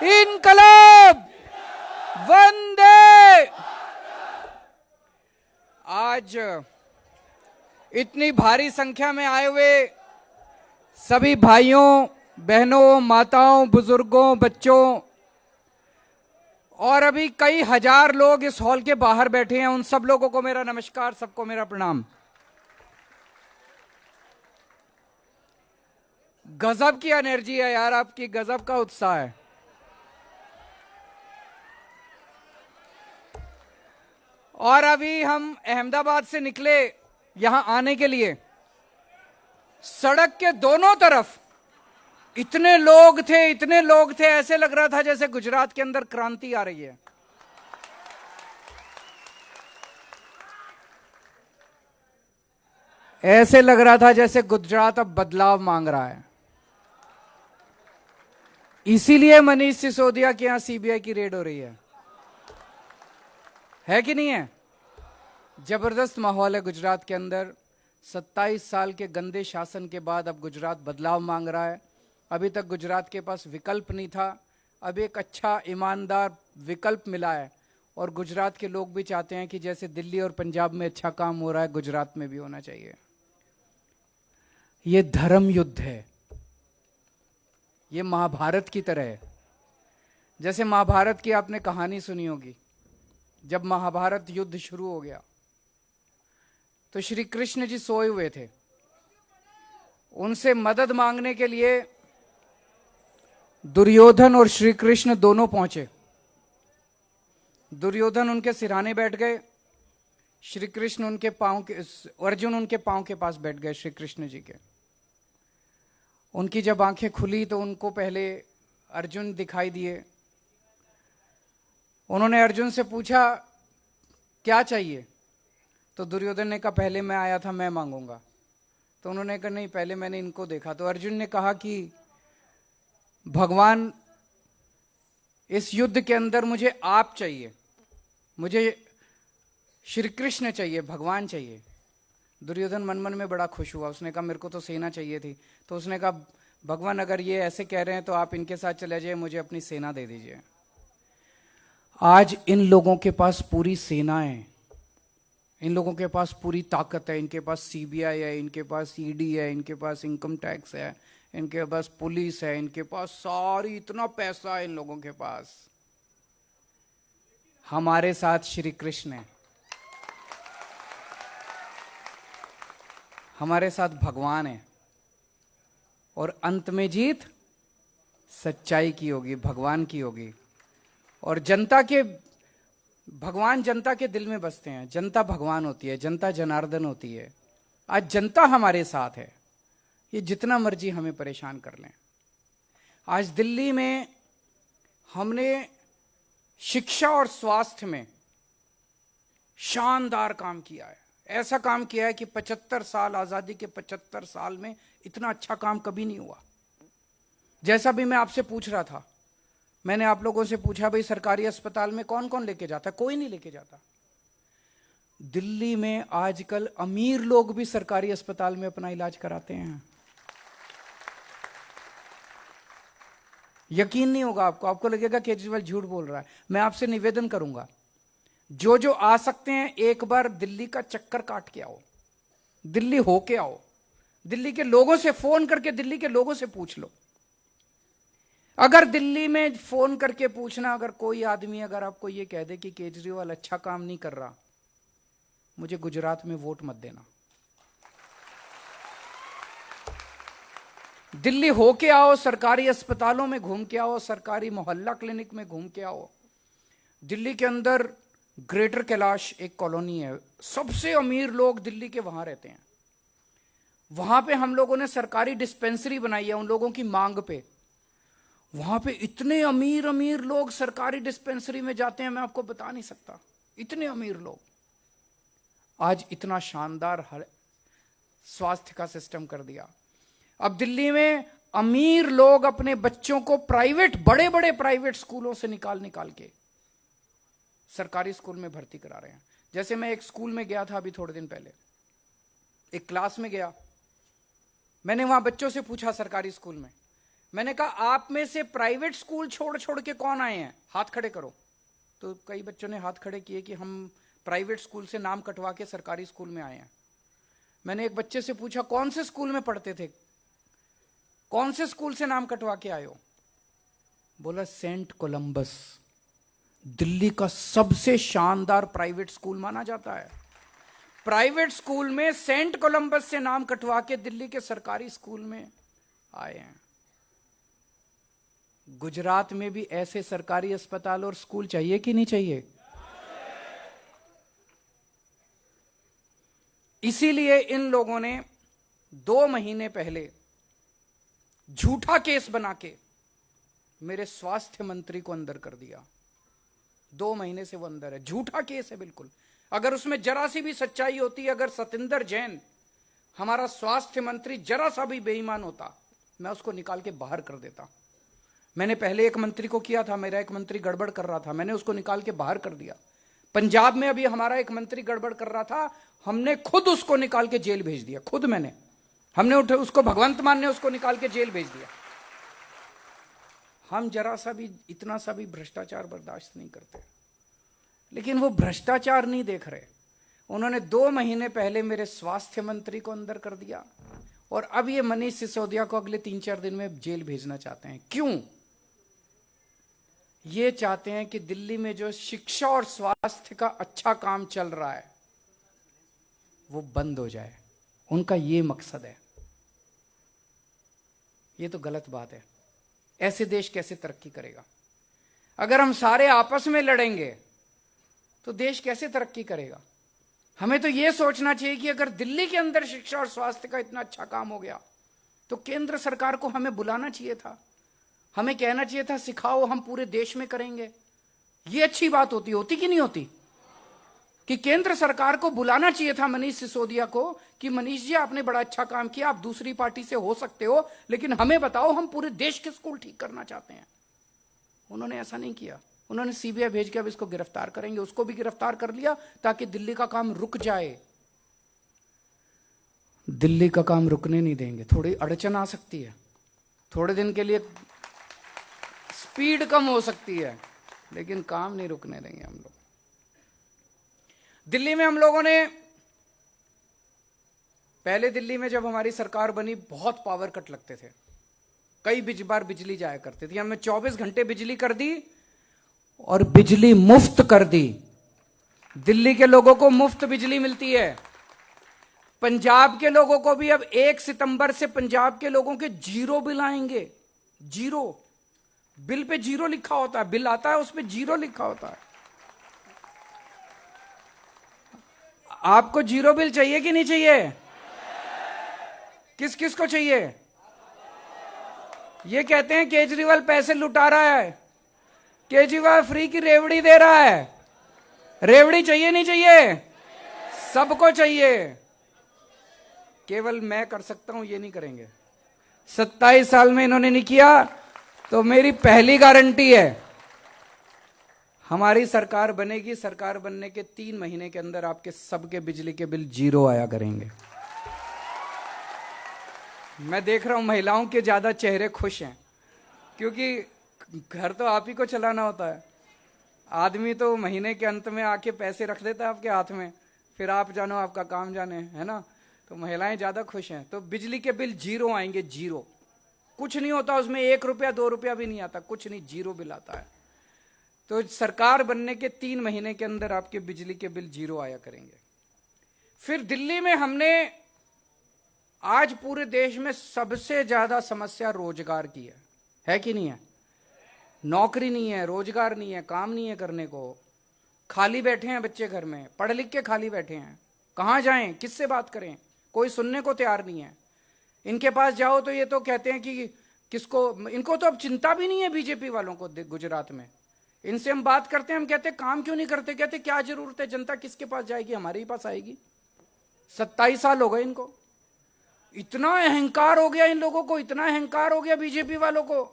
इनकलाब, वंदे। आज इतनी भारी संख्या में आए हुए सभी भाइयों, बहनों, माताओं, बुजुर्गों, बच्चों और अभी कई हजार लोग इस हॉल के बाहर बैठे हैं, उन सब लोगों को मेरा नमस्कार, सबको मेरा प्रणाम। गजब की एनर्जी है यार आपकी, गजब का उत्साह है। और अभी हम अहमदाबाद से निकले यहां आने के लिए, सड़क के दोनों तरफ इतने लोग थे, ऐसे लग रहा था जैसे गुजरात के अंदर क्रांति आ रही है। ऐसे लग रहा था जैसे गुजरात अब बदलाव मांग रहा है। इसीलिए मनीष सिसोदिया के यहां सीबीआई की रेड हो रही है कि नहीं है? जबरदस्त माहौल है गुजरात के अंदर। 27 साल के गंदे शासन के बाद अब गुजरात बदलाव मांग रहा है। अभी तक गुजरात के पास विकल्प नहीं था, अब एक अच्छा ईमानदार विकल्प मिला है और गुजरात के लोग भी चाहते हैं कि जैसे दिल्ली और पंजाब में अच्छा काम हो रहा है, गुजरात में भी होना चाहिए। ये धर्म युद्ध है, ये महाभारत की तरह है। जैसे महाभारत की आपने कहानी सुनी होगी, जब महाभारत युद्ध शुरू हो गया तो श्री कृष्ण जी सोए हुए थे। उनसे मदद मांगने के लिए दुर्योधन और श्री कृष्ण दोनों पहुंचे। दुर्योधन उनके सिरहाने बैठ गए, श्री कृष्ण उनके पांव के, अर्जुन उनके पांव के पास बैठ गए श्री कृष्ण जी के। उनकी जब आंखें खुली तो उनको पहले अर्जुन दिखाई दिए। उन्होंने अर्जुन से पूछा क्या चाहिए, तो दुर्योधन ने कहा पहले मैं आया था, मैं मांगूंगा। तो उन्होंने कहा नहीं, पहले मैंने इनको देखा। तो अर्जुन ने कहा कि भगवान, इस युद्ध के अंदर मुझे आप चाहिए, मुझे श्री कृष्ण चाहिए, भगवान चाहिए। दुर्योधन मन मन में बड़ा खुश हुआ, उसने कहा मेरे को तो सेना चाहिए थी। तो उसने कहा भगवान अगर ये ऐसे कह रहे हैं तो आप इनके साथ चले जाइए, मुझे अपनी सेना दे दीजिए। आज इन लोगों के पास पूरी सेना है, इन लोगों के पास पूरी ताकत है, इनके पास सीबीआई है, इनके पास ईडी है, इनके पास इनकम टैक्स है, इनके पास पुलिस है, इनके पास सारी, इतना पैसा है इन लोगों के पास। हमारे साथ श्री कृष्ण है, हमारे साथ भगवान है और अंत में जीत सच्चाई की होगी, भगवान की होगी। और भगवान जनता के दिल में बसते हैं, जनता भगवान होती है, जनता जनार्दन होती है। आज जनता हमारे साथ है, ये जितना मर्जी हमें परेशान कर लें। आज दिल्ली में हमने शिक्षा और स्वास्थ्य में शानदार काम किया है। ऐसा काम किया है कि 75 साल, आजादी के 75 साल में इतना अच्छा काम कभी नहीं हुआ। जैसा भी मैं आपसे पूछ रहा था, मैंने आप लोगों से पूछा भाई सरकारी अस्पताल में कौन कौन लेके जाता है? कोई नहीं लेके जाता। दिल्ली में आजकल अमीर लोग भी सरकारी अस्पताल में अपना इलाज कराते हैं। यकीन नहीं होगा आपको, आपको लगेगा केजरीवाल झूठ बोल रहा है। मैं आपसे निवेदन करूंगा, जो जो आ सकते हैं एक बार दिल्ली का चक्कर काट के आओ, दिल्ली होके आओ, दिल्ली के लोगों से फोन करके दिल्ली के लोगों से पूछ लो। अगर दिल्ली में फोन करके पूछना, अगर कोई आदमी अगर आपको यह कह दे कि केजरीवाल अच्छा काम नहीं कर रहा, मुझे गुजरात में वोट मत देना। दिल्ली होके आओ, सरकारी अस्पतालों में घूम के आओ, सरकारी मोहल्ला क्लिनिक में घूम के आओ। दिल्ली के अंदर ग्रेटर कैलाश एक कॉलोनी है, सबसे अमीर लोग दिल्ली के वहां रहते हैं। वहां पे हम लोगों ने सरकारी डिस्पेंसरी बनाई है उन लोगों की मांग पे। वहां पे इतने अमीर अमीर लोग सरकारी डिस्पेंसरी में जाते हैं, मैं आपको बता नहीं सकता, इतने अमीर लोग। आज इतना शानदार स्वास्थ्य का सिस्टम कर दिया। अब दिल्ली में अमीर लोग अपने बच्चों को प्राइवेट, बड़े बड़े प्राइवेट स्कूलों से निकाल के सरकारी स्कूल में भर्ती करा रहे हैं। जैसे मैं एक स्कूल में गया था अभी थोड़े दिन पहले, एक क्लास में गया, मैंने वहां बच्चों से पूछा सरकारी स्कूल में, मैंने कहा आप में से प्राइवेट स्कूल छोड़ छोड़ के कौन आए हैं, हाथ खड़े करो। तो कई बच्चों ने हाथ खड़े किए कि हम प्राइवेट स्कूल से नाम कटवा के सरकारी स्कूल में आए हैं। मैंने एक बच्चे से पूछा कौन से स्कूल में पढ़ते थे, कौन से स्कूल से नाम कटवा के आए हो? बोला सेंट कोलंबस, दिल्ली का सबसे शानदार प्राइवेट स्कूल माना जाता है। प्राइवेट स्कूल में सेंट कोलंबस से नाम कटवा के दिल्ली के सरकारी स्कूल में आए हैं। गुजरात में भी ऐसे सरकारी अस्पताल और स्कूल चाहिए कि नहीं चाहिए? इसीलिए इन लोगों ने 2 महीने पहले झूठा केस बना के मेरे स्वास्थ्य मंत्री को अंदर कर दिया। 2 महीने से वो अंदर है, झूठा केस है बिल्कुल। अगर उसमें जरा सी भी सच्चाई होती, अगर सतिंदर जैन हमारा स्वास्थ्य मंत्री जरा सा भी बेईमान होता, मैं उसको निकाल के बाहर कर देता। मैंने पहले एक मंत्री को किया था, मेरा एक मंत्री गड़बड़ कर रहा था, मैंने उसको निकाल के बाहर कर दिया। पंजाब में अभी हमारा एक मंत्री गड़बड़ कर रहा था, हमने खुद उसको निकाल के जेल भेज दिया, खुद हमने उसको भगवंत मान ने उसको निकाल के जेल भेज दिया। हम जरा सा भी, इतना सा भी भ्रष्टाचार बर्दाश्त नहीं करते। लेकिन वो भ्रष्टाचार नहीं देख रहे। उन्होंने 2 महीने पहले मेरे स्वास्थ्य मंत्री को अंदर कर दिया और अब ये मनीष सिसोदिया को अगले 3-4 दिन में जेल भेजना चाहते हैं। क्यों? ये चाहते हैं कि दिल्ली में जो शिक्षा और स्वास्थ्य का अच्छा काम चल रहा है वो बंद हो जाए। उनका ये मकसद है। ये तो गलत बात है। ऐसे देश कैसे तरक्की करेगा? अगर हम सारे आपस में लड़ेंगे तो देश कैसे तरक्की करेगा? हमें तो यह सोचना चाहिए कि अगर दिल्ली के अंदर शिक्षा और स्वास्थ्य का इतना अच्छा काम हो गया तो केंद्र सरकार को हमें बुलाना चाहिए था, हमें कहना चाहिए था सिखाओ, हम पूरे देश में करेंगे। यह अच्छी बात होती कि नहीं होती? कि केंद्र सरकार को बुलाना चाहिए था मनीष सिसोदिया को कि मनीष जी आपने बड़ा अच्छा काम किया, आप दूसरी पार्टी से हो सकते हो, लेकिन हमें बताओ, हम पूरे देश के स्कूल ठीक करना चाहते हैं। उन्होंने ऐसा नहीं किया। उन्होंने सीबीआई भेज के अब इसको गिरफ्तार करेंगे, उसको भी गिरफ्तार कर लिया ताकि दिल्ली का काम रुक जाए। दिल्ली का काम रुकने नहीं देंगे। थोड़ी अड़चन आ सकती है, थोड़े दिन के लिए स्पीड कम हो सकती है, लेकिन काम नहीं रुकने देंगे हम लोग। दिल्ली में हम लोगों ने पहले, दिल्ली में जब हमारी सरकार बनी बहुत पावर कट लगते थे, कई बार बिजली जाया करती थी। हमने 24 घंटे बिजली कर दी और बिजली मुफ्त कर दी। दिल्ली के लोगों को मुफ्त बिजली मिलती है। पंजाब के लोगों को भी अब 1 सितंबर से पंजाब के लोगों के 0 बिल आएंगे। 0 बिल पे 0 लिखा होता है, बिल आता है उस पे 0 लिखा होता है। आपको 0 बिल चाहिए कि नहीं चाहिए? किस किस को चाहिए? ये कहते हैं केजरीवाल पैसे लुटा रहा है, केजरीवाल फ्री की रेवड़ी दे रहा है। रेवड़ी चाहिए नहीं चाहिए? सबको चाहिए। केवल मैं कर सकता हूं, ये नहीं करेंगे। 27 साल में इन्होंने नहीं किया, तो मेरी पहली गारंटी है हमारी सरकार बनेगी। सरकार बनने के 3 महीने के अंदर आपके सबके बिजली के बिल 0 आया करेंगे। मैं देख रहा हूं महिलाओं के ज्यादा चेहरे खुश हैं, क्योंकि घर तो आप ही को चलाना होता है। आदमी तो महीने के अंत में आके पैसे रख देता है आपके हाथ में, फिर आप जानो आपका काम जाने, है ना? तो महिलाएं ज्यादा खुश हैं। तो बिजली के बिल 0 आएंगे। 0 कुछ नहीं होता उसमें, 1 रुपया 2 रुपया भी नहीं आता, कुछ नहीं, 0 बिल आता है। तो सरकार बनने के 3 महीने के अंदर आपके बिजली के बिल 0 आया करेंगे। फिर दिल्ली में हमने आज पूरे देश में सबसे ज्यादा समस्या रोजगार की है कि नहीं है? नौकरी नहीं है, रोजगार नहीं है, काम नहीं है करने को। खाली बैठे हैं बच्चे घर में, पढ़ लिख के खाली बैठे हैं। कहां जाएं, किससे बात करें? कोई सुनने को तैयार नहीं है। इनके पास जाओ तो ये तो कहते हैं कि किसको, इनको तो अब चिंता भी नहीं है बीजेपी वालों को। गुजरात में इनसे हम बात करते हैं, हम कहते हैं काम क्यों नहीं करते? कहते क्या जरूरत है, जनता किसके पास जाएगी? हमारे ही पास आएगी। 27 साल हो गए इनको। इतना अहंकार हो गया इन लोगों को, इतना अहंकार हो गया बीजेपी वालों को।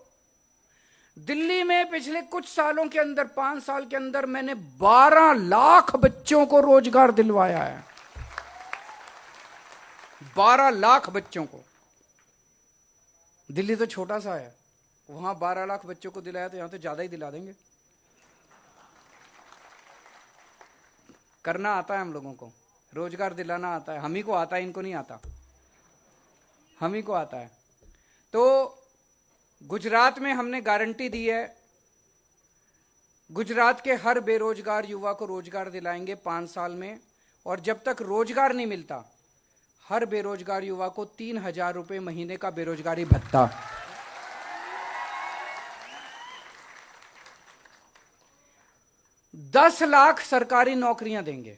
दिल्ली में पिछले कुछ सालों के अंदर, 5 साल के अंदर, मैंने 12 लाख बच्चों को रोजगार दिलवाया है। 12 लाख बच्चों को। दिल्ली तो छोटा सा है, वहां 12 लाख बच्चों को दिलाया तो यहां तो ज्यादा ही दिला देंगे। करना आता है हम लोगों को, रोजगार दिलाना आता है, हम ही को आता है, इनको नहीं आता, हम ही को आता है। तो गुजरात में हमने गारंटी दी है, गुजरात के हर बेरोजगार युवा को रोजगार दिलाएंगे 5 साल में, और जब तक रोजगार नहीं मिलता हर बेरोजगार युवा को 3,000 रुपए महीने का बेरोजगारी भत्ता। दस लाख सरकारी नौकरियां देंगे।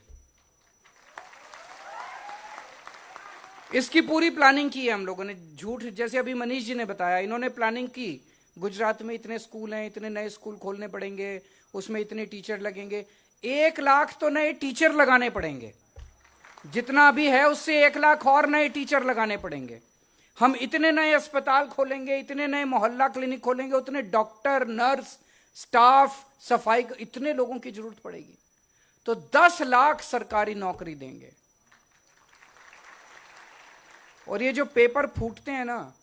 इसकी पूरी प्लानिंग की है हम लोगों ने, झूठ जैसे अभी मनीष जी ने बताया, इन्होंने प्लानिंग की। गुजरात में इतने स्कूल हैं, इतने नए स्कूल खोलने पड़ेंगे, उसमें इतने टीचर लगेंगे। 1 लाख तो नए टीचर लगाने पड़ेंगे, जितना अभी है उससे 1 लाख और नए टीचर लगाने पड़ेंगे। हम इतने नए अस्पताल खोलेंगे, इतने नए मोहल्ला क्लिनिक खोलेंगे, उतने डॉक्टर, नर्स, स्टाफ, सफाई, इतने लोगों की जरूरत पड़ेगी। तो 10 लाख सरकारी नौकरी देंगे। और ये जो पेपर फूटते हैं ना,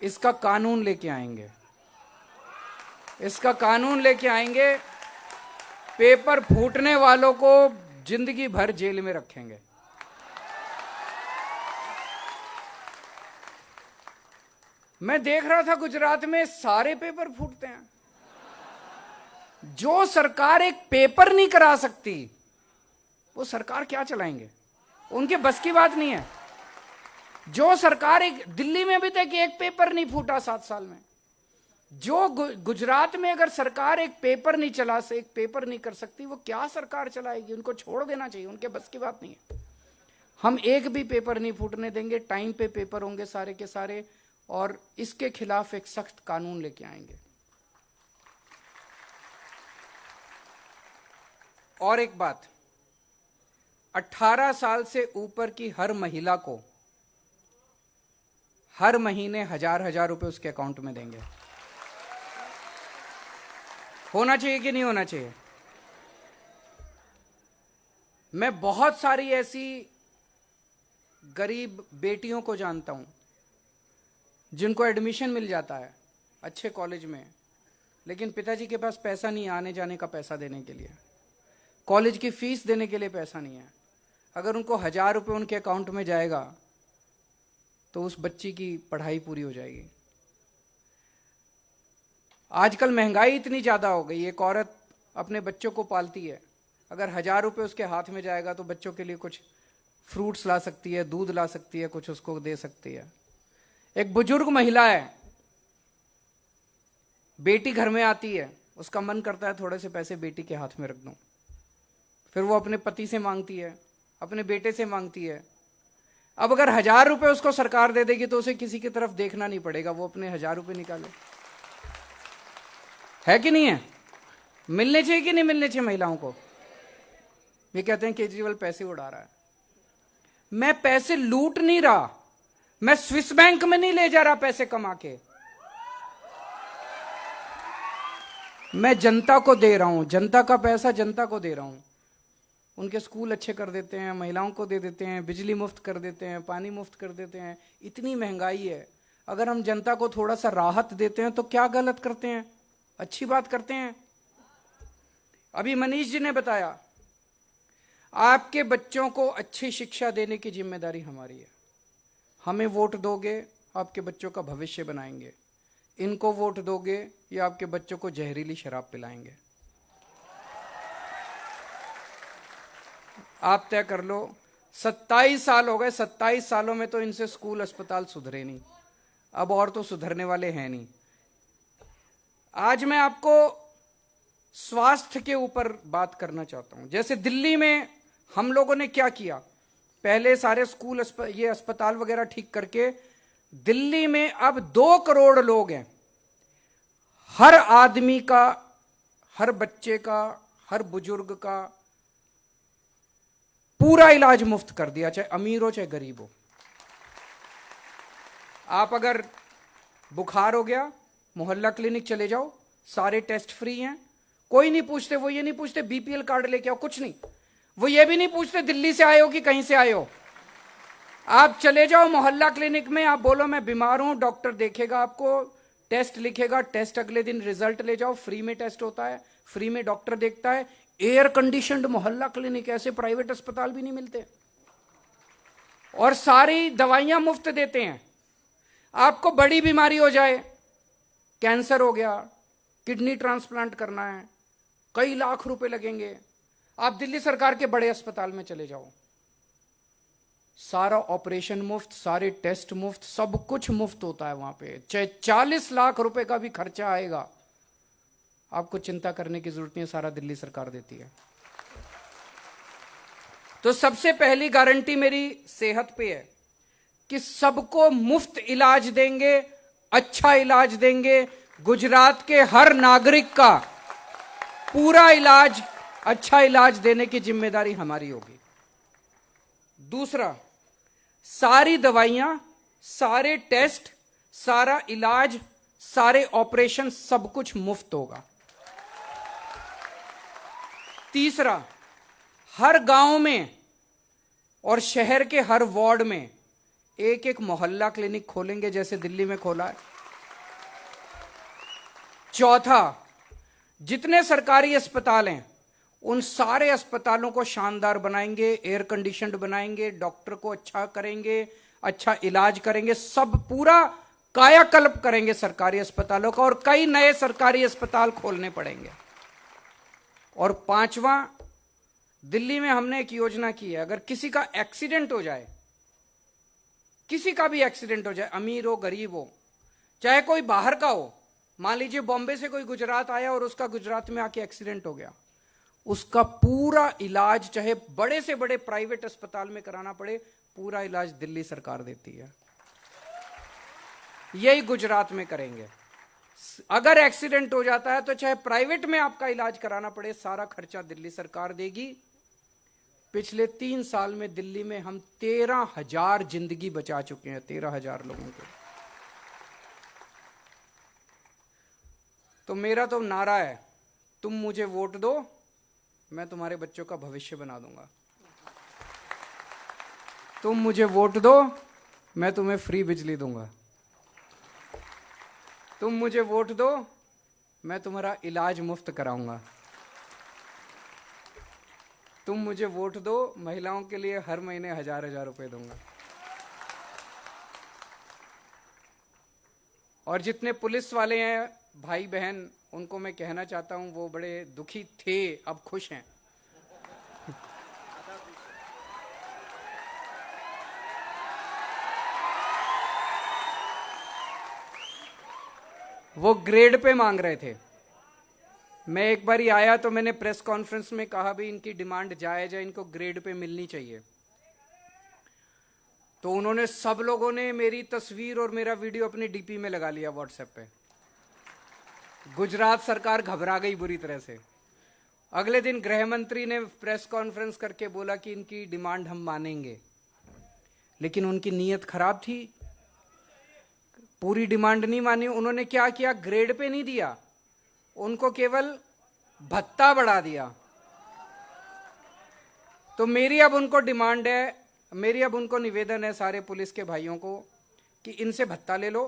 इसका कानून लेके आएंगे, इसका कानून लेके आएंगे। पेपर फूटने वालों को जिंदगी भर जेल में रखेंगे। मैं देख रहा था गुजरात में सारे पेपर फूटते हैं। जो सरकार एक पेपर नहीं करा सकती वो सरकार क्या चलाएंगे, उनके बस की बात नहीं है। जो सरकार एक, दिल्ली में अभी तक एक पेपर नहीं फूटा 7 साल में। जो गुजरात में अगर सरकार एक पेपर नहीं चला से, एक पेपर नहीं कर सकती, वो क्या सरकार चलाएगी। उनको छोड़ देना चाहिए, उनके बस की बात नहीं है। हम एक भी पेपर नहीं फूटने देंगे, टाइम पे पेपर होंगे सारे के सारे, और इसके खिलाफ एक सख्त कानून लेके आएंगे। और एक बात, 18 साल से ऊपर की हर महिला को हर महीने 1,000 रुपए उसके अकाउंट में देंगे। होना चाहिए कि नहीं होना चाहिए। मैं बहुत सारी ऐसी गरीब बेटियों को जानता हूं जिनको एडमिशन मिल जाता है अच्छे कॉलेज में, लेकिन पिताजी के पास पैसा नहीं है आने जाने का पैसा देने के लिए, कॉलेज की फीस देने के लिए पैसा नहीं है। अगर उनको 1,000 रुपए उनके अकाउंट में जाएगा तो उस बच्ची की पढ़ाई पूरी हो जाएगी। आजकल महंगाई इतनी ज्यादा हो गई, एक औरत अपने बच्चों को पालती है, अगर 1,000 रुपए उसके हाथ में जाएगा तो बच्चों के लिए कुछ फ्रूट्स ला सकती है, दूध ला सकती है, कुछ उसको दे सकती है। एक बुजुर्ग महिला है, बेटी घर में आती है, उसका मन करता है थोड़े से पैसे बेटी के हाथ में रख दूं, फिर वो अपने पति से मांगती है, अपने बेटे से मांगती है। अब अगर 1,000 रुपए उसको सरकार दे देगी तो उसे किसी की तरफ देखना नहीं पड़ेगा, वो अपने 1,000 रुपए निकाले। है कि नहीं है? मिलने चाहिए कि नहीं मिलने चाहिए महिलाओं को? ये कहते हैं केजरीवाल पैसे उड़ा रहा है। मैं पैसे लूट नहीं रहा, मैं स्विस बैंक में नहीं ले जा रहा पैसे कमा के, मैं जनता को दे रहा हूं, जनता का पैसा जनता को दे रहा हूं। उनके स्कूल अच्छे कर देते हैं, महिलाओं को दे देते हैं, बिजली मुफ्त कर देते हैं, पानी मुफ्त कर देते हैं। इतनी महंगाई है, अगर हम जनता को थोड़ा सा राहत देते हैं तो क्या गलत करते हैं, अच्छी बात करते हैं। अभी मनीष जी ने बताया, आपके बच्चों को अच्छी शिक्षा देने की जिम्मेदारी हमारी है। हमें वोट दोगे, आपके बच्चों का भविष्य बनाएंगे। इनको वोट दोगे, ये आपके बच्चों को जहरीली शराब पिलाएंगे। आप तय कर लो। 27 साल हो गए, 27 सालों में तो इनसे स्कूल अस्पताल सुधरे नहीं, अब और तो सुधरने वाले हैं नहीं। आज मैं आपको स्वास्थ्य के ऊपर बात करना चाहता हूं। जैसे दिल्ली में हम लोगों ने क्या किया, पहले सारे स्कूल ये अस्पताल वगैरह ठीक करके, दिल्ली में अब 2 करोड़ लोग हैं। हर आदमी का, हर बच्चे का, हर बुजुर्ग का पूरा इलाज मुफ्त कर दिया, चाहे अमीर हो चाहे गरीब हो। आप अगर बुखार हो गया, मोहल्ला क्लिनिक चले जाओ, सारे टेस्ट फ्री हैं, कोई नहीं पूछते। वो ये नहीं पूछते बीपीएल कार्ड लेके आओ, कुछ नहीं। वो ये भी नहीं पूछते दिल्ली से आए हो कि कहीं से आए हो। आप चले जाओ मोहल्ला क्लिनिक में, आप बोलो मैं बीमार हूं, डॉक्टर देखेगा आपको, टेस्ट लिखेगा, टेस्ट अगले दिन रिजल्ट ले जाओ, फ्री में टेस्ट होता है, फ्री में डॉक्टर देखता है। एयर कंडीशनड मोहल्ला क्लिनिक, ऐसे प्राइवेट अस्पताल भी नहीं मिलते। और सारी दवाइयां मुफ्त देते हैं। आपको बड़ी बीमारी हो जाए, कैंसर हो गया, किडनी ट्रांसप्लांट करना है, कई लाख रुपए लगेंगे, आप दिल्ली सरकार के बड़े अस्पताल में चले जाओ, सारा ऑपरेशन मुफ्त, सारे टेस्ट मुफ्त, सब कुछ मुफ्त होता है वहां पे। चाहे 40 लाख रुपए का भी खर्चा आएगा, आपको चिंता करने की जरूरत नहीं है, सारा दिल्ली सरकार देती है। तो सबसे पहली गारंटी मेरी सेहत पे है कि सबको मुफ्त इलाज देंगे, अच्छा इलाज देंगे। गुजरात के हर नागरिक का पूरा इलाज, अच्छा इलाज देने की जिम्मेदारी हमारी होगी। दूसरा, सारी दवाइयां, सारे टेस्ट, सारा इलाज, सारे ऑपरेशन, सब कुछ मुफ्त होगा। तीसरा, हर गांव में और शहर के हर वार्ड में एक एक मोहल्ला क्लिनिक खोलेंगे, जैसे दिल्ली में खोला है। चौथा, जितने सरकारी अस्पताल हैं उन सारे अस्पतालों को शानदार बनाएंगे, एयर कंडीशनड बनाएंगे, डॉक्टर को अच्छा करेंगे, अच्छा इलाज करेंगे, सब पूरा कायाकल्प करेंगे सरकारी अस्पतालों का, और कई नए सरकारी अस्पताल खोलने पड़ेंगे। और पांचवा, दिल्ली में हमने एक योजना की है, अगर किसी का एक्सीडेंट हो जाए, किसी का भी एक्सीडेंट हो जाए, अमीर हो गरीब हो, चाहे कोई बाहर का हो, मान लीजिए बॉम्बे से कोई गुजरात आया और उसका गुजरात में आके एक्सीडेंट हो गया, उसका पूरा इलाज चाहे बड़े से बड़े प्राइवेट अस्पताल में कराना पड़े, पूरा इलाज दिल्ली सरकार देती है। यही गुजरात में करेंगे। अगर एक्सीडेंट हो जाता है तो चाहे प्राइवेट में आपका इलाज कराना पड़े, सारा खर्चा दिल्ली सरकार देगी। पिछले 3 साल में दिल्ली में हम 13,000 जिंदगी बचा चुके हैं, 13,000 लोगों को। तो मेरा तो नारा है, तुम मुझे वोट दो, मैं तुम्हारे बच्चों का भविष्य बना दूंगा। तुम मुझे वोट दो, मैं तुम्हें फ्री बिजली दूंगा। तुम मुझे वोट दो, मैं तुम्हारा इलाज मुफ्त कराऊंगा। तुम मुझे वोट दो, महिलाओं के लिए हर महीने 1,000-1,000 रुपए दूंगा। और जितने पुलिस वाले हैं भाई बहन, उनको मैं कहना चाहता हूं, वो बड़े दुखी थे, अब खुश हैं। वो ग्रेड पे मांग रहे थे। मैं एक बार ही आया तो मैंने प्रेस कॉन्फ्रेंस में कहा भी इनकी डिमांड जायज है, इनको ग्रेड पे मिलनी चाहिए। तो उन्होंने, सब लोगों ने मेरी तस्वीर और मेरा वीडियो अपनी डीपी में लगा लिया व्हाट्सएप पे। गुजरात सरकार घबरा गई बुरी तरह से। अगले दिन गृह मंत्री ने प्रेस कॉन्फ्रेंस करके बोला कि इनकी डिमांड हम मानेंगे, लेकिन उनकी नीयत खराब थी, पूरी डिमांड नहीं मानी। उन्होंने क्या किया, ग्रेड पे नहीं दिया, उनको केवल भत्ता बढ़ा दिया। तो मेरी अब उनको डिमांड है, मेरी अब उनको निवेदन है सारे पुलिस के भाइयों को कि इनसे भत्ता ले लो,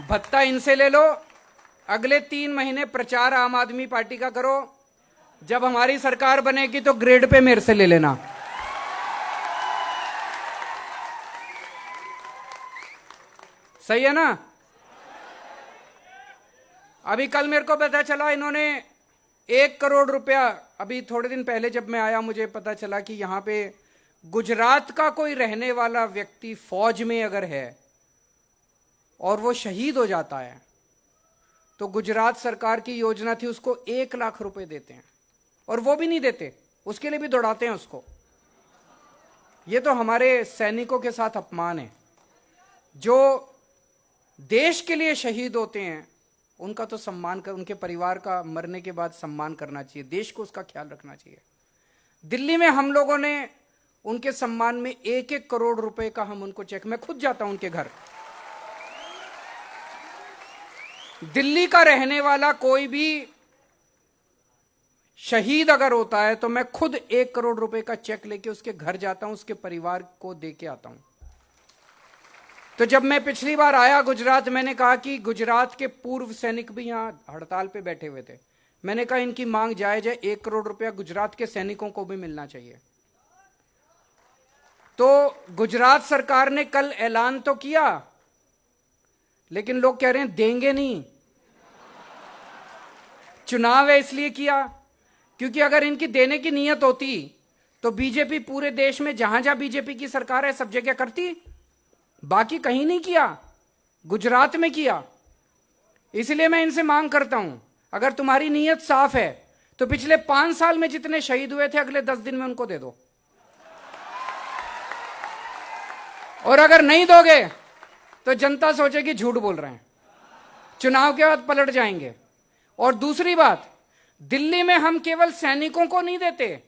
भत्ता इनसे ले लो। अगले 3 महीने प्रचार आम आदमी पार्टी का करो, जब हमारी सरकार बनेगी तो ग्रेड पे मेरे से ले लेना। सही है ना? अभी कल मेरे को पता चला इन्होंने 1 करोड़ रुपया, अभी थोड़े दिन पहले जब मैं आया मुझे पता चला कि यहां पे गुजरात का कोई रहने वाला व्यक्ति फौज में अगर है और वो शहीद हो जाता है, तो गुजरात सरकार की योजना थी उसको 1 लाख रुपए देते हैं, और वो भी नहीं देते, उसके लिए भी दौड़ाते हैं उसको। ये तो हमारे सैनिकों के साथ अपमान है। जो देश के लिए शहीद होते हैं उनका तो सम्मान कर, उनके परिवार का मरने के बाद सम्मान करना चाहिए, देश को उसका ख्याल रखना चाहिए। दिल्ली में हम लोगों ने उनके सम्मान में 1-1 करोड़ रुपए का हम उनको चेक, मैं खुद जाता हूं उनके घर। दिल्ली का रहने वाला कोई भी शहीद अगर होता है तो मैं खुद 1 करोड़ रुपए का चेक लेके उसके घर जाता हूं, उसके परिवार को दे के आता हूं। तो जब मैं पिछली बार आया गुजरात, मैंने कहा कि गुजरात के पूर्व सैनिक भी यहां हड़ताल पे बैठे हुए थे। मैंने कहा इनकी मांग जायज है, 1 करोड़ रुपया गुजरात के सैनिकों को भी मिलना चाहिए। तो गुजरात सरकार ने कल ऐलान तो किया, लेकिन लोग कह रहे हैं देंगे नहीं। चुनाव है इसलिए किया, क्योंकि अगर इनकी देने की नीयत होती तो बीजेपी पूरे देश में जहां जहां बीजेपी की सरकार है सब जगह करती, बाकी कहीं नहीं किया, गुजरात में किया। इसलिए मैं इनसे मांग करता हूं, अगर तुम्हारी नीयत साफ है तो पिछले 5 साल में जितने शहीद हुए थे अगले 10 दिन में उनको दे दो, और अगर नहीं दोगे तो जनता सोचेगी झूठ बोल रहे हैं, चुनाव के बाद पलट जाएंगे। और दूसरी बात, दिल्ली में हम केवल सैनिकों को नहीं देते,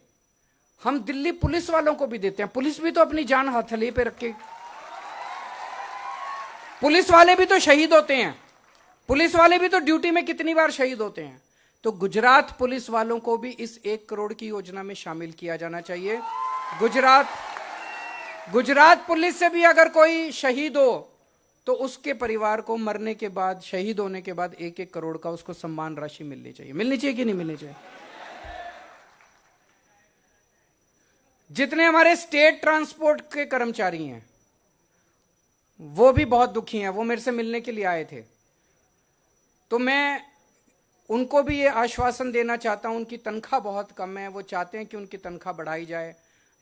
हम दिल्ली पुलिस वालों को भी देते हैं। पुलिस भी तो अपनी जान हथेली पे रख के, पुलिस वाले भी तो शहीद होते हैं, पुलिस वाले भी तो ड्यूटी में कितनी बार शहीद होते हैं। तो गुजरात पुलिस वालों को भी इस 1 करोड़ की योजना में शामिल किया जाना चाहिए। गुजरात पुलिस से भी अगर कोई शहीद हो तो उसके परिवार को मरने के बाद, शहीद होने के बाद 1-1 करोड़ का उसको सम्मान राशि मिलनी चाहिए। मिलनी चाहिए कि नहीं मिलनी चाहिए? जितने हमारे स्टेट ट्रांसपोर्ट के कर्मचारी हैं वो भी बहुत दुखी हैं, वो मेरे से मिलने के लिए आए थे। तो मैं उनको भी ये आश्वासन देना चाहता हूं, उनकी तनख्वाह बहुत कम है, वो चाहते हैं कि उनकी तनख्वाह बढ़ाई जाए।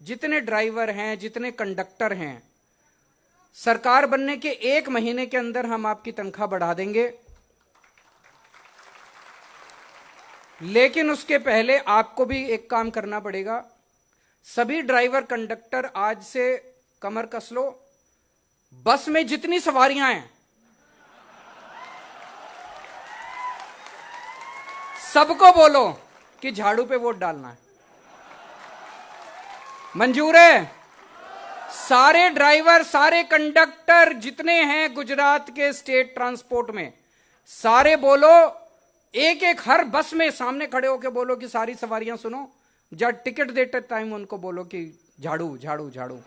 जितने ड्राइवर हैं, जितने कंडक्टर हैं, सरकार बनने के 1 महीने के अंदर हम आपकी तनख्वाह बढ़ा देंगे। लेकिन उसके पहले आपको भी एक काम करना पड़ेगा। सभी ड्राइवर कंडक्टर आज से कमर कस लो, बस में जितनी सवारियां हैं सबको बोलो कि झाड़ू पे वोट डालना है। मंजूर है? सारे ड्राइवर, सारे कंडक्टर जितने हैं गुजरात के स्टेट ट्रांसपोर्ट में, सारे बोलो, एक एक हर बस में सामने खड़े होकर बोलो कि सारी सवारियां सुनो, जब टिकट देते टाइम उनको बोलो कि झाड़ू झाड़ू झाड़ू।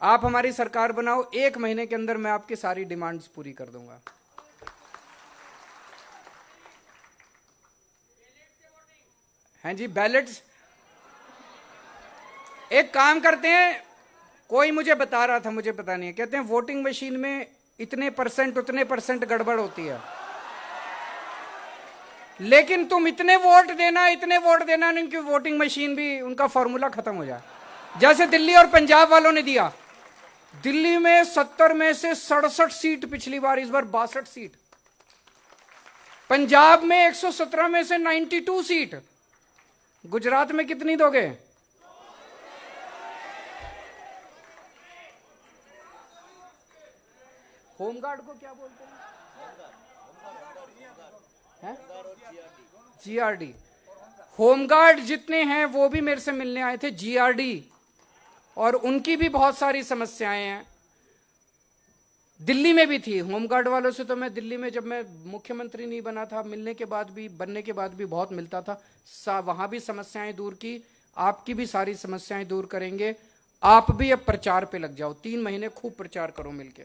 आप हमारी सरकार बनाओ, 1 महीने के अंदर मैं आपकी सारी डिमांड्स पूरी कर दूंगा। हैं जी, बैलेट्स एक काम करते हैं, कोई मुझे बता रहा था, मुझे पता नहीं है, कहते हैं वोटिंग मशीन में इतने परसेंट उतने परसेंट गड़बड़ होती है, लेकिन तुम इतने वोट देना उनकी वोटिंग मशीन भी, उनका फॉर्मूला खत्म हो जाए। जैसे दिल्ली और पंजाब वालों ने दिया, दिल्ली में 70 में से 67 सीट पिछली बार, इस बार 62 सीट। पंजाब में 117 में से 92 सीट। गुजरात में कितनी दोगे? होमगार्ड को क्या बोलते हैं? जीआरडी। होमगार्ड जितने हैं वो भी मेरे से मिलने आए थे, जीआरडी, और उनकी भी बहुत सारी समस्याएं हैं। दिल्ली में भी थी होमगार्ड वालों से, तो मैं दिल्ली में जब मैं मुख्यमंत्री नहीं बना था, बनने के बाद भी बहुत मिलता था, वहां भी समस्याएं दूर की। आपकी भी सारी समस्याएं दूर करेंगे। आप भी अब प्रचार पे लग जाओ, 3 महीने खूब प्रचार करो मिलके।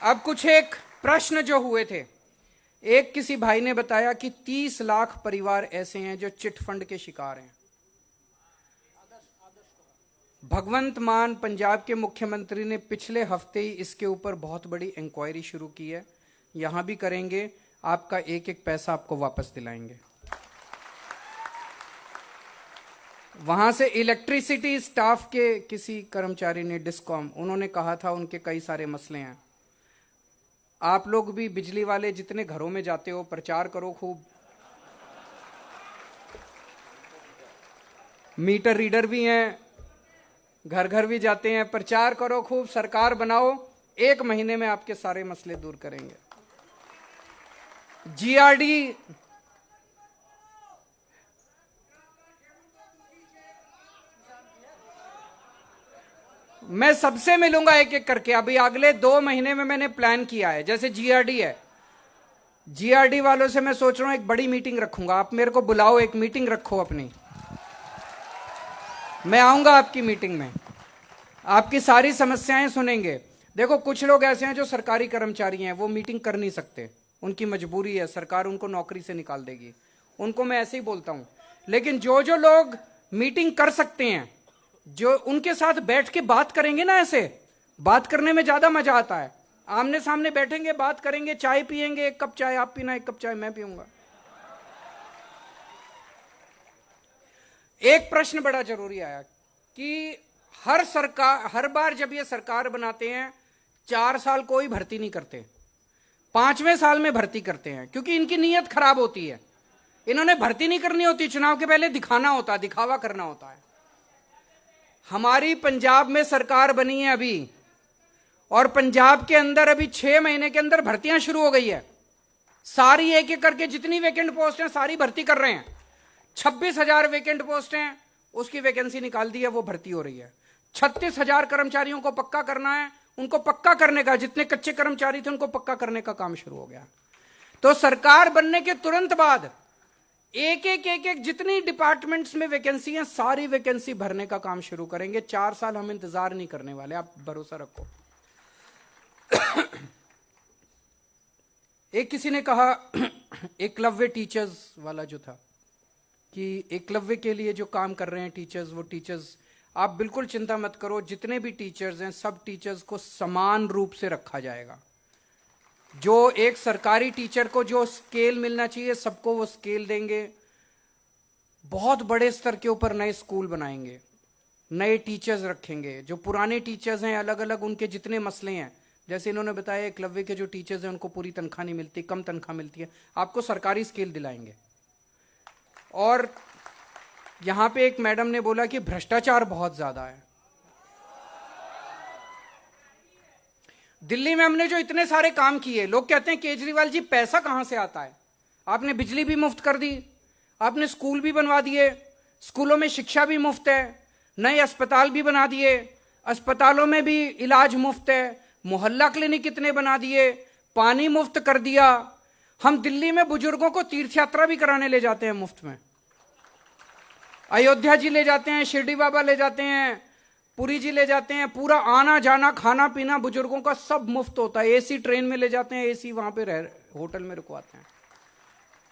अब कुछ एक प्रश्न जो हुए थे, एक किसी भाई ने बताया कि 30 लाख परिवार ऐसे हैं जो चिट फंड के शिकार हैं। भगवंत मान पंजाब के मुख्यमंत्री ने पिछले हफ्ते ही इसके ऊपर बहुत बड़ी इंक्वायरी शुरू की है, यहां भी करेंगे, आपका एक एक पैसा आपको वापस दिलाएंगे। वहां से इलेक्ट्रिसिटी स्टाफ के किसी कर्मचारी ने, डिस्कॉम, उन्होंने कहा था उनके कई सारे मसले हैं। आप लोग भी बिजली वाले जितने घरों में जाते हो प्रचार करो खूब, मीटर रीडर भी हैं, घर घर भी जाते हैं, प्रचार करो खूब, सरकार बनाओ, 1 महीने में आपके सारे मसले दूर करेंगे। जीआरडी, मैं सबसे मिलूंगा एक एक करके। अभी अगले 2 महीने में मैंने प्लान किया है, जैसे जीआरडी है, जीआरडी वालों से मैं सोच रहा हूं एक बड़ी मीटिंग रखूंगा। आप मेरे को बुलाओ, एक मीटिंग रखो अपनी, मैं आऊंगा आपकी मीटिंग में, आपकी सारी समस्याएं सुनेंगे। देखो कुछ लोग ऐसे हैं जो सरकारी कर्मचारी हैं, वो मीटिंग कर नहीं सकते, उनकी मजबूरी है, सरकार उनको नौकरी से निकाल देगी, उनको मैं ऐसे ही बोलता हूं। लेकिन जो जो लोग मीटिंग कर सकते हैं, जो उनके साथ बैठ के बात करेंगे ना, ऐसे बात करने में ज्यादा मजा आता है। आमने सामने बैठेंगे, बात करेंगे, चाय पियेंगे, 1 कप चाय आप पीना, 1 कप चाय मैं पीऊंगा। एक प्रश्न बड़ा जरूरी आया कि हर बार जब ये सरकार बनाते हैं 4 साल कोई भर्ती नहीं करते, 5वें साल में भर्ती करते हैं, क्योंकि इनकी नीयत खराब होती है। इन्होंने भर्ती नहीं करनी होती, चुनाव के पहले दिखाना होता, दिखावा करना होता है। हमारी पंजाब में सरकार बनी है अभी, और पंजाब के अंदर अभी 6 महीने के अंदर भर्तियां शुरू हो गई है। सारी एक एक करके जितनी वैकेंट पोस्ट हैं सारी भर्ती कर रहे हैं। 26,000 वैकेंट पोस्ट हैं, उसकी वैकेंसी निकाल दी है, वो भर्ती हो रही है। 36,000 कर्मचारियों को पक्का करना है, उनको पक्का करने का, जितने कच्चे कर्मचारी थे उनको पक्का करने का काम शुरू हो गया। तो सरकार बनने के तुरंत बाद एक एक जितनी डिपार्टमेंट्स में वैकेंसी है सारी वैकेंसी भरने का काम शुरू करेंगे। 4 साल हम इंतजार नहीं करने वाले, आप भरोसा रखो। एक किसी ने कहा एकलव्य टीचर्स वाला जो था, कि एकलव्य के लिए जो काम कर रहे हैं टीचर्स, वो टीचर्स, आप बिल्कुल चिंता मत करो, जितने भी टीचर्स हैं सब टीचर्स को समान रूप से रखा जाएगा। जो एक सरकारी टीचर को जो स्केल मिलना चाहिए सबको वो स्केल देंगे। बहुत बड़े स्तर के ऊपर नए स्कूल बनाएंगे, नए टीचर्स रखेंगे। जो पुराने टीचर्स हैं अलग अलग उनके जितने मसले हैं, जैसे इन्होंने बताया एकलव्य के जो टीचर्स हैं उनको पूरी तनख्वाह नहीं मिलती, कम तनख्वाह मिलती है, आपको सरकारी स्केल दिलाएंगे। और यहां पे एक मैडम ने बोला कि भ्रष्टाचार बहुत ज्यादा है। दिल्ली में हमने जो इतने सारे काम किए, लोग कहते हैं केजरीवाल जी पैसा कहां से आता है? आपने बिजली भी मुफ्त कर दी, आपने स्कूल भी बनवा दिए, स्कूलों में शिक्षा भी मुफ्त है, नए अस्पताल भी बना दिए, अस्पतालों में भी इलाज मुफ्त है, मोहल्ला क्लिनिक कितने बना दिए, पानी मुफ्त कर दिया। हम दिल्ली में बुजुर्गों को तीर्थ यात्रा भी कराने ले जाते हैं मुफ्त में, अयोध्या जी ले जाते हैं, शिरडी बाबा ले जाते हैं, पुरी जी ले जाते हैं, पूरा आना जाना खाना पीना बुजुर्गों का सब मुफ्त होता है। एसी ट्रेन में ले जाते हैं, एसी वहां पे होटल में रुकवाते हैं,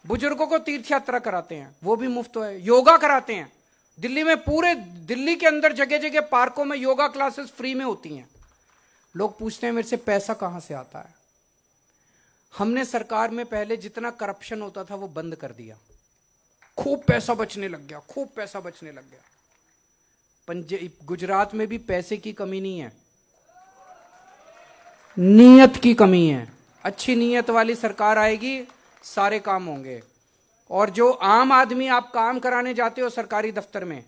बुजुर्गों को तीर्थ यात्रा कराते हैं, वो भी मुफ्त है। योगा कराते हैं दिल्ली में, पूरे दिल्ली के अंदर जगह जगह पार्कों में योगा क्लासेस फ्री में होती हैं। लोग पूछते हैं मेरे से पैसा कहां से आता है? हमने सरकार में पहले जितना करप्शन होता था वो बंद कर दिया, खूब पैसा बचने लग गया, खूब पैसा बचने लग गया। गुजरात में भी पैसे की कमी नहीं है, नीयत की कमी है। अच्छी नीयत वाली सरकार आएगी, सारे काम होंगे। और जो आम आदमी आप काम कराने जाते हो सरकारी दफ्तर में,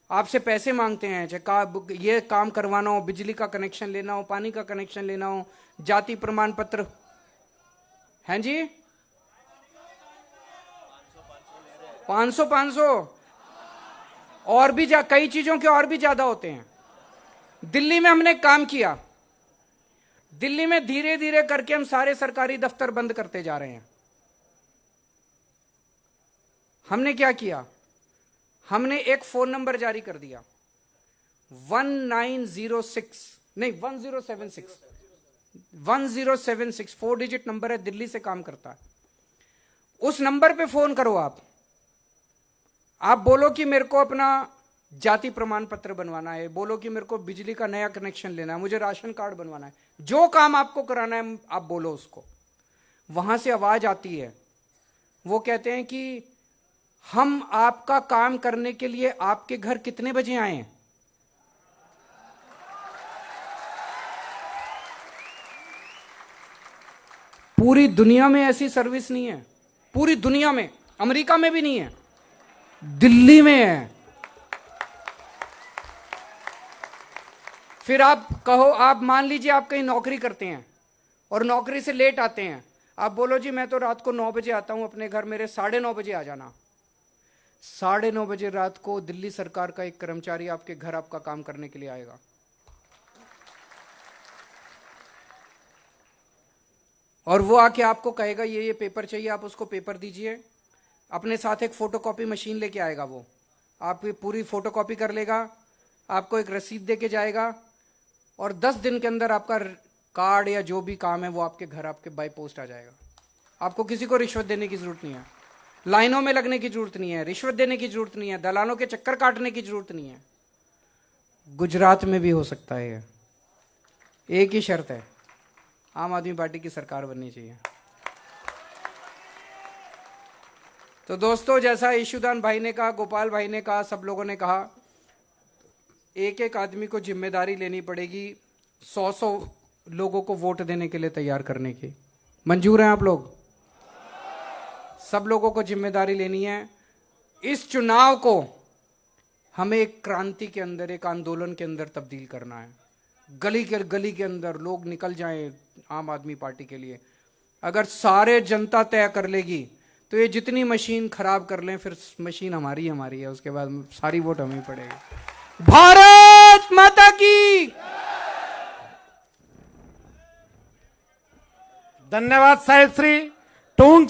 आपसे पैसे मांगते हैं, चाहे ये काम करवाना हो, बिजली का कनेक्शन लेना हो, पानी का कनेक्शन लेना हो, जाति प्रमाण पत्र, हैं जी 500 और भी कई चीजों के और भी ज्यादा होते हैं। दिल्ली में हमने काम किया, दिल्ली में धीरे धीरे करके हम सारे सरकारी दफ्तर बंद करते जा रहे हैं। हमने क्या किया? हमने एक फोन नंबर जारी कर दिया, 1076 4 डिजिट नंबर है, दिल्ली से काम करता है। उस नंबर पे फोन करो, आप बोलो कि मेरे को अपना जाति प्रमाण पत्र बनवाना है, बोलो कि मेरे को बिजली का नया कनेक्शन लेना है, मुझे राशन कार्ड बनवाना है, जो काम आपको कराना है आप बोलो उसको। वहां से आवाज आती है, वो कहते हैं कि हम आपका काम करने के लिए आपके घर कितने बजे आए? पूरी दुनिया में ऐसी सर्विस नहीं है, पूरी दुनिया में, अमेरिका में भी नहीं है, दिल्ली में है। फिर आप कहो, आप मान लीजिए आप कहीं नौकरी करते हैं और नौकरी से लेट आते हैं, आप बोलो जी मैं तो रात को 9 बजे आता हूं अपने घर, मेरे 9:30 बजे आ जाना। 9:30 बजे रात को दिल्ली सरकार का एक कर्मचारी आपके घर आपका काम करने के लिए आएगा। और वो आके आपको कहेगा ये पेपर चाहिए, आप उसको पेपर दीजिए, अपने साथ एक फोटोकॉपी मशीन लेके आएगा, वो आपकी पूरी फोटोकॉपी कर लेगा, आपको एक रसीद दे के जाएगा, और 10 दिन के अंदर आपका कार्ड या जो भी काम है वो आपके घर आपके बाय पोस्ट आ जाएगा। आपको किसी को रिश्वत देने की जरूरत नहीं है, लाइनों में लगने की जरूरत नहीं है, रिश्वत देने की जरूरत नहीं है, दलालों के चक्कर काटने की जरूरत नहीं है। गुजरात में भी हो सकता है ये, एक ही शर्त है, आम आदमी पार्टी की सरकार बननी चाहिए। तो दोस्तों, जैसा ईशुदान भाई ने कहा, गोपाल भाई ने कहा, सब लोगों ने कहा, एक एक आदमी को जिम्मेदारी लेनी पड़ेगी 100 लोगों को वोट देने के लिए तैयार करने की। मंजूर हैं आप लोग? सब लोगों को जिम्मेदारी लेनी है। इस चुनाव को हमें एक क्रांति के अंदर, एक आंदोलन के अंदर तब्दील करना है। गली के अंदर लोग निकल जाएं आम आदमी पार्टी के लिए। अगर सारे जनता तय कर लेगी तो ये जितनी मशीन खराब कर लें, फिर मशीन हमारी है, उसके बाद सारी वोट हमें पड़ेगी। भारत माता की धन्यवाद साहेब श्री। टूंक